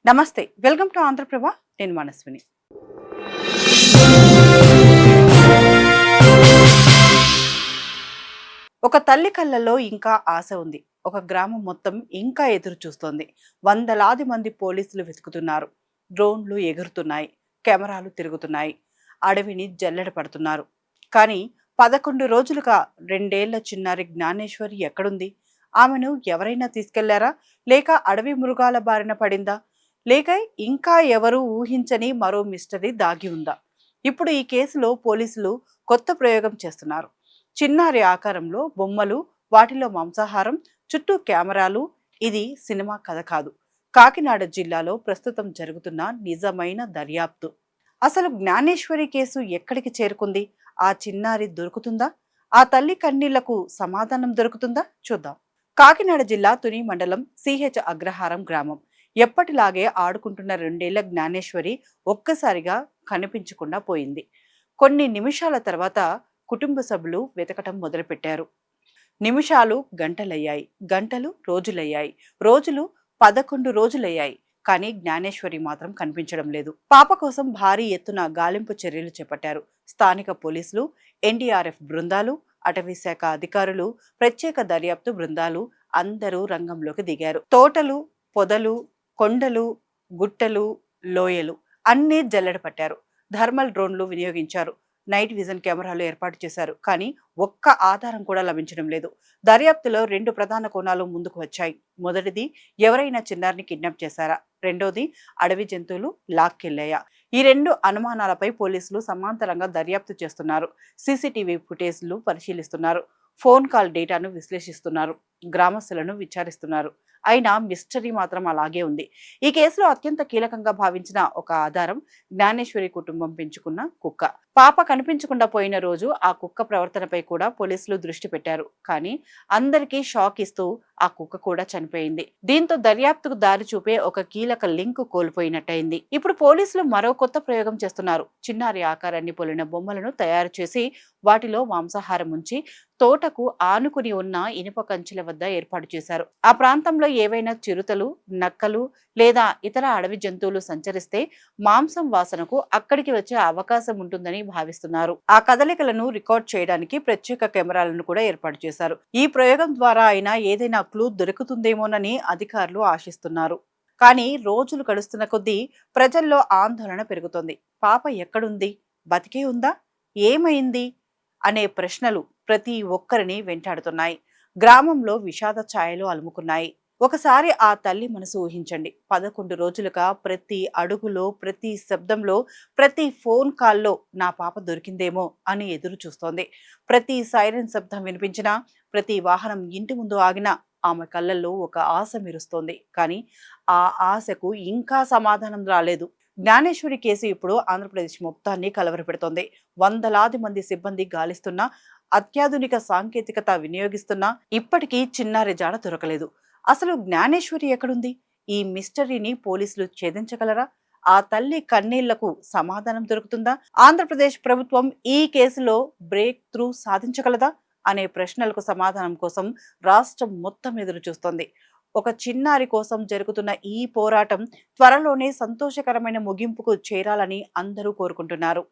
నమస్తే, welcome to Andhraprabha. నేను మనస్విని. ఒక తల్లి కళ్ళల్లో ఇంకా ఆశ ఉంది. ఒక గ్రామం మొత్తం ఇంకా ఎదురు చూస్తోంది. వందలాది మంది పోలీసులు వెతుకుతున్నారు. డ్రోన్లు ఎగురుతున్నాయి, కెమెరాలు తిరుగుతున్నాయి, అడవిని జల్లెడ పడుతున్నారు. కానీ 11 రోజులుగా 2 ఏళ్ల చిన్నారి జ్ఞానేశ్వరి ఎక్కడుంది? ఆమెను ఎవరైనా తీసుకెళ్లారా? లేక అడవి మృగాల బారిన పడిందా? లేక ఇంకా ఎవరు ఊహించని మరో మిస్టరీ దాగి ఉందా? ఇప్పుడు ఈ కేసులో పోలీసులు కొత్త ప్రయోగం చేస్తున్నారు. చిన్నారి ఆకారంలో బొమ్మలు, వాటిలో మాంసాహారం, చుట్టూ కెమెరాలు. ఇది సినిమా కథ కాదు. కాకినాడ జిల్లాలో ప్రస్తుతం జరుగుతున్న నిజమైన దర్యాప్తు. అసలు జ్ఞానేశ్వరి కేసు ఎక్కడికి చేరుకుంది? ఆ చిన్నారి దొరుకుతుందా? ఆ తల్లి కన్నీళ్లకు సమాధానం దొరుకుతుందా? చూద్దాం. కాకినాడ జిల్లా తుని మండలం సిహెచ్ అగ్రహారం గ్రామం. ఎప్పటిలాగే ఆడుకుంటున్న 2 ఏళ్ల జ్ఞానేశ్వరి ఒక్కసారిగా కనిపించకుండా పోయింది. కొన్ని నిమిషాల తర్వాత కుటుంబ సభ్యులు వెతకటం మొదలుపెట్టారు. నిమిషాలు గంటలయ్యాయి, గంటలు రోజులయ్యాయి, రోజులు 11 రోజులయ్యాయి. కానీ జ్ఞానేశ్వరి మాత్రం కనిపించడం లేదు. పాప కోసం భారీ ఎత్తున గాలింపు చర్యలు చేపట్టారు. స్థానిక పోలీసులు, ఎన్డీఆర్ఎఫ్ బృందాలు, అటవీ శాఖ అధికారులు, ప్రత్యేక దర్యాప్తు బృందాలు అందరూ రంగంలోకి దిగారు. తోటలు, పొదలు, కొండలు, గుట్టలు, లోయలు అన్నీ జల్లెడ పట్టారు. థర్మల్ డ్రోన్లు వినియోగించారు. నైట్ విజన్ కెమెరాలు ఏర్పాటు చేశారు. కానీ ఒక్క ఆధారం కూడా లభించడం లేదు. దర్యాప్తులో 2 ప్రధాన కోణాలు ముందుకు వచ్చాయి. మొదటిది, ఎవరైనా చిన్నారిని కిడ్నాప్ చేశారా? రెండోది, అడవి జంతువులు లాక్కెళ్లాయా? ఈ 2 అనుమానాలపై పోలీసులు సమాంతరంగా దర్యాప్తు చేస్తున్నారు. సీసీటీవీ ఫుటేజ్లు పరిశీలిస్తున్నారు. ఫోన్ కాల్ డేటాను విశ్లేషిస్తున్నారు. గ్రామస్తులను విచారిస్తున్నారు. అయినా మిస్టరీ మాత్రం అలాగే ఉంది. ఈ కేసులో అత్యంత కీలకంగా భావించిన ఒక ఆధారం జ్ఞానేశ్వరి కుటుంబం పెంచుకున్న కుక్క. పాప కనిపించకుండా పోయిన రోజు ఆ కుక్క ప్రవర్తనపై కూడా పోలీసులు దృష్టి పెట్టారు. కానీ అందరికీ షాక్ ఇస్తూ ఆ కుక్క కూడా చనిపోయింది. దీంతో దర్యాప్తుకు దారి చూపే ఒక కీలక లింక్ కోల్పోయినట్టయింది. ఇప్పుడు పోలీసులు మరో కొత్త ప్రయోగం చేస్తున్నారు. చిన్నారి ఆకారాన్ని పోలిన బొమ్మలను తయారు చేసి వాటిలో మాంసాహారం ఉంచి తోటకు ఆనుకుని ఉన్న ఇనుప కంచెల వద్ద ఏర్పాటు చేశారు. ఆ ప్రాంతంలో ఏవైనా చిరుతలు, నక్కలు లేదా ఇతర అడవి జంతువులు సంచరిస్తే మాంసం వాసనకు అక్కడికి వచ్చే అవకాశం ఉంటుందని భావిస్తున్నారు. ఆ కదలికలను రికార్డ్ చేయడానికి ప్రత్యేక కెమెరాలను కూడా ఏర్పాటు చేశారు. ఈ ప్రయోగం ద్వారా అయినా ఏదైనా క్లూ దొరుకుతుందేమోనని అధికారులు ఆశిస్తున్నారు. కానీ రోజులు గడుస్తున్న కొద్దీ ప్రజల్లో ఆందోళన పెరుగుతోంది. పాప ఎక్కడుంది? బతికే ఉందా? ఏమైంది అనే ప్రశ్నలు ప్రతి ఒక్కరిని వెంటాడుతున్నాయి. గ్రామంలో విషాద ఛాయలు అలుముకున్నాయి. ఒకసారి ఆ తల్లి మనసు ఊహించండి. 11 రోజులుగా ప్రతి అడుగులో, ప్రతి శబ్దంలో, ప్రతి ఫోన్ కాల్లో నా పాప దొరికిందేమో అని ఎదురు చూస్తోంది. ప్రతి సైరన్ శబ్దం వినిపించినా, ప్రతి వాహనం ఇంటి ముందు ఆగినా ఆమె కళ్ళల్లో ఒక ఆశ మెరుస్తోంది. కానీ ఆ ఆశకు ఇంకా సమాధానం రాలేదు. జ్ఞానేశ్వరి కేసు ఇప్పుడు ఆంధ్రప్రదేశ్ మొత్తాన్ని కలవరపెడుతోంది. వందలాది మంది సిబ్బంది గాలిస్తున్నా, అత్యాధునిక సాంకేతికత వినియోగిస్తున్నా ఇప్పటికీ చిన్నారి జాడ దొరకలేదు. అసలు జ్ఞానేశ్వరి ఎక్కడుంది? ఈ మిస్టరీని పోలీసులు ఛేదించగలరా? ఆ తల్లి కన్నీళ్లకు సమాధానం దొరుకుతుందా? ఆంధ్రప్రదేశ్ ప్రభుత్వం ఈ కేసులో బ్రేక్ త్రూ సాధించగలదా అనే ప్రశ్నలకు సమాధానం కోసం రాష్ట్రం మొత్తం ఎదురు చూస్తోంది. ఒక చిన్నారి కోసం జరుగుతున్న ఈ పోరాటం త్వరలోనే సంతోషకరమైన ముగింపుకు చేరాలని అందరూ కోరుకుంటున్నారు.